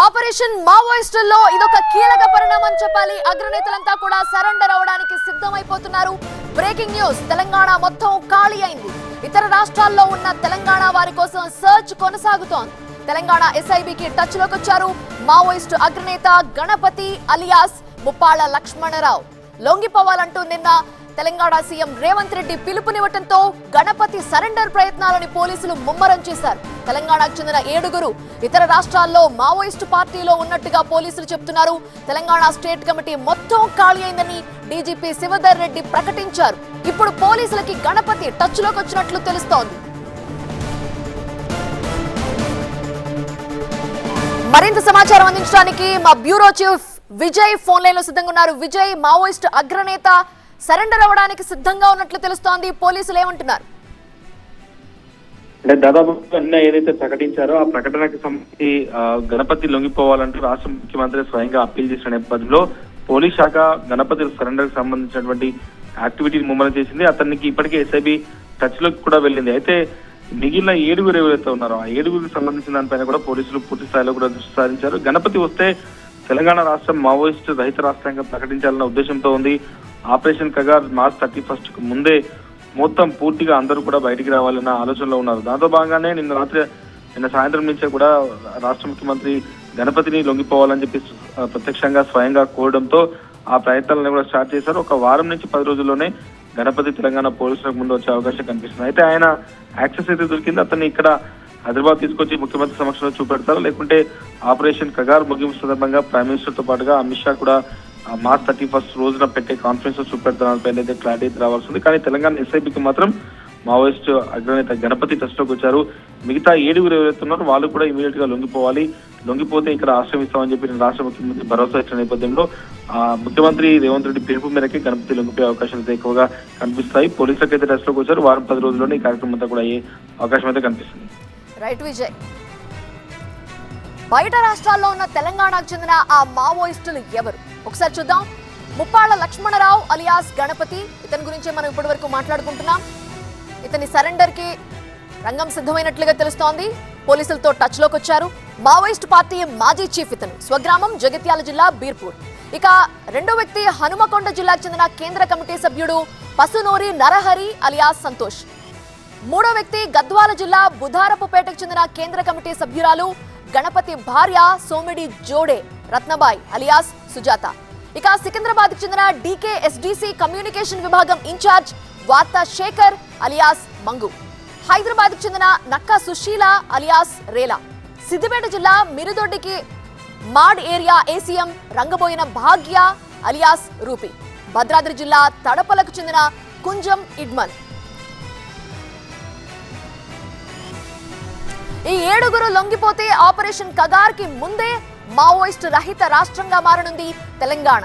Operation మావోయిస్టుల్లో ఇదొక కీలక పరిణామం చెప్పాలి. అగ్రనేతలంతా కూడా సరెండర్ అవడానికి సిద్ధమైపోతున్నారు. బ్రేకింగ్ న్యూస్, తెలంగాణ మొత్తం ఖాళీ అయింది. ఇతర రాష్ట్రాల్లో ఉన్న తెలంగాణ వారి కోసం సర్చ్ కొనసాగుతోంది. తెలంగాణ ఎస్ఐబికి టచ్ లోకి వచ్చారు మావోయిస్టు అగ్రనేత గణపతి అలియాస్ ముప్పాళ్ల లక్ష్మణరావు. లొంగిపోవాలంటూ నిన్న తెలంగాణ సీఎం రేవంత్ రెడ్డి పిలుపునివ్వడంతో గణపతి సరెండర్ ప్రయత్నాలని పోలీసులు ముమ్మరం చేశారు. తెలంగాణకు చెందిన 7 ఇతర రాష్ట్రాల్లో మావోయిస్టు పార్టీలో ఉన్నట్టుగా పోలీసులు చెప్తున్నారు. తెలంగాణ స్టేట్ కమిటీ మొత్తం ఖాళీ అయిందని డీజీపీ శివధర్ రెడ్డి ప్రకటించారు. ఇప్పుడు పోలీసులకి గణపతి టచ్ లోకి వచ్చినట్లు తెలుస్తోంది. మరింత సమాచారం అందించడానికి మా bureau chief Vijay phone line లో సిద్ధంగా ఉన్నారు. విజయ్, మావోయిస్టు అగ్రనేత సరెండర్ అవ్వడానికి సిద్ధంగా ఉన్నట్లు తెలుస్తోంది. పోలీసులు ఏమంటున్నారు? అంటే దాదాపు అన్న ఏదైతే ప్రకటించారో ఆ ప్రకటనకు సంబంధించి గణపతి లొంగిపోవాలంటూ రాష్ట్ర ముఖ్యమంత్రి స్వయంగా అప్పీల్ చేసిన నేపథ్యంలో పోలీస్ శాఖ గణపతి సరెండర్ కి సంబంధించినటువంటి యాక్టివిటీని ముమ్మరం చేసింది. అతనికి ఇప్పటికే ఎస్ఐబి టచ్ లోకి కూడా వెళ్ళింది. అయితే మిగిలిన 7 ఎవరైతే ఉన్నారో ఆ 7కి సంబంధించిన దానిపైన కూడా పోలీసులు పూర్తి స్థాయిలో కూడా దృష్టి సారించారు. గణపతి వస్తే తెలంగాణ రాష్ట్రం మావోయిస్టు రహిత రాష్ట్రంగా ప్రకటించాలన్న ఉద్దేశంతో ఉంది. ఆపరేషన్ కగార్ మార్చ్ 31 కు ముందే మొత్తం పూర్తిగా అందరూ కూడా బయటికి రావాలన్న ఆలోచనలో ఉన్నారు. దాంతో భాగంగానే నిన్న సాయంత్రం నుంచే కూడా రాష్ట్ర ముఖ్యమంత్రి గణపతిని లొంగిపోవాలని చెప్పి ప్రత్యక్షంగా స్వయంగా కోరడంతో ఆ ప్రయత్నాలను కూడా స్టార్ట్ చేశారు. ఒక వారం నుంచి 10 రోజుల్లోనే గణపతి తెలంగాణ పోలీసులకు ముందు వచ్చే అవకాశం కనిపిస్తుంది. అయితే ఆయన యాక్సెస్ అయితే దొరికింది. అతన్ని ఇక్కడ హైదరాబాద్ తీసుకొచ్చి ముఖ్యమంత్రి సమక్షంలో చూపెడతారు, లేకుంటే ఆపరేషన్ కగార్ ముగింపు సందర్భంగా ప్రైమ్ మినిస్టర్ తో పాటుగా అమిత్ షా కూడా మార్చ్ 31 రోజున పెట్టే కాన్ఫరెన్స్ లో చూపెడతారు పైన అయితే క్లారిటీ రావాల్సి ఉంది. కానీ తెలంగాణ ఎస్ఐబికి మాత్రం మావోయిస్టు అగ్రనేత గణపతి టచ్ లోకి వచ్చారు. మిగతా 7 ఎవరైతే ఉన్నారో వాళ్ళు కూడా ఇమీడియట్ గా లొంగిపోవాలి, లొంగిపోతే ఇక్కడ ఆశ్రమిస్తామని చెప్పి రాష్ట్ర ముఖ్యమంత్రి భరోసా ఇచ్చిన నేపథ్యంలో ముఖ్యమంత్రి రేవంత్ రెడ్డి పిలుపు మేరకే గణపతి లొంగిపోయే అవకాశాలు అయితే ఎక్కువగా కనిపిస్తాయి. పోలీసులకు అయితే టచ్ లోకి వచ్చారు. వారం 10 రోజుల్లోనే ఈ కార్యక్రమం అంతా కూడా అయ్యే అవకాశం అయితే కనిపిస్తుంది. రైట్ విజయ్. బయట రాష్ట్రాల్లో ఉన్న తెలంగాణకు చెందిన ఆ మావోయిస్టులు ఎవరు ఒకసారి చూద్దాం. ముప్పాళ్ల లక్ష్మణరావు అలియాస్ గణపతి, ఇతని గురించి మనం ఇప్పటి వరకు మాట్లాడుకుంటున్నాం. ఇతని సరెండర్ కి రంగం సిద్ధమైనట్లుగా తెలుస్తోంది. పోలీసులతో టచ్ లోకి వచ్చారు. మావోయిస్టు పార్టీ మాజీ చీఫ్ ఇతను. స్వగ్రామం జగిత్యాల జిల్లా బీర్పూర్. ఇక రెండో వ్యక్తి హనుమకొండ జిల్లాకు చెందిన కేంద్ర కమిటీ సభ్యుడు పసునూరి నరహరి అలియాస్ సంతోష్. మూడో వ్యక్తి గద్వాల జిల్లా బుధారపుపేటకు చెందిన కేంద్ర కమిటీ సభ్యురాలు గణపతి భార్య సోమిడి జోడే రత్నబాయ్ అలియాస్ సుజాత. ఇక సికింద్రాబాద్ కు చెందిన DKSDC కమ్యూనికేషన్ విభాగం ఇన్ఛార్జ్ వార్తా శేఖర్ అలియాస్ మంగు. హైదరాబాద్ కు చెందిన నక్కా సుశీల అలియాస్ రేలా. సిద్దిపేట జిల్లా మిరుదొడ్డికి మాడ్ ఏరియా ACM రంగబోయిన భాగ్య అలియాస్ రూపి. భద్రాద్రి జిల్లా తడపలకు చెందిన కుంజం ఇడ్మన్. ఈ 7 లొంగిపోతే ఆపరేషన్ కగార్ కి ముందే మావోయిస్టు రహిత రాష్ట్రంగా మారనుంది తెలంగాణ.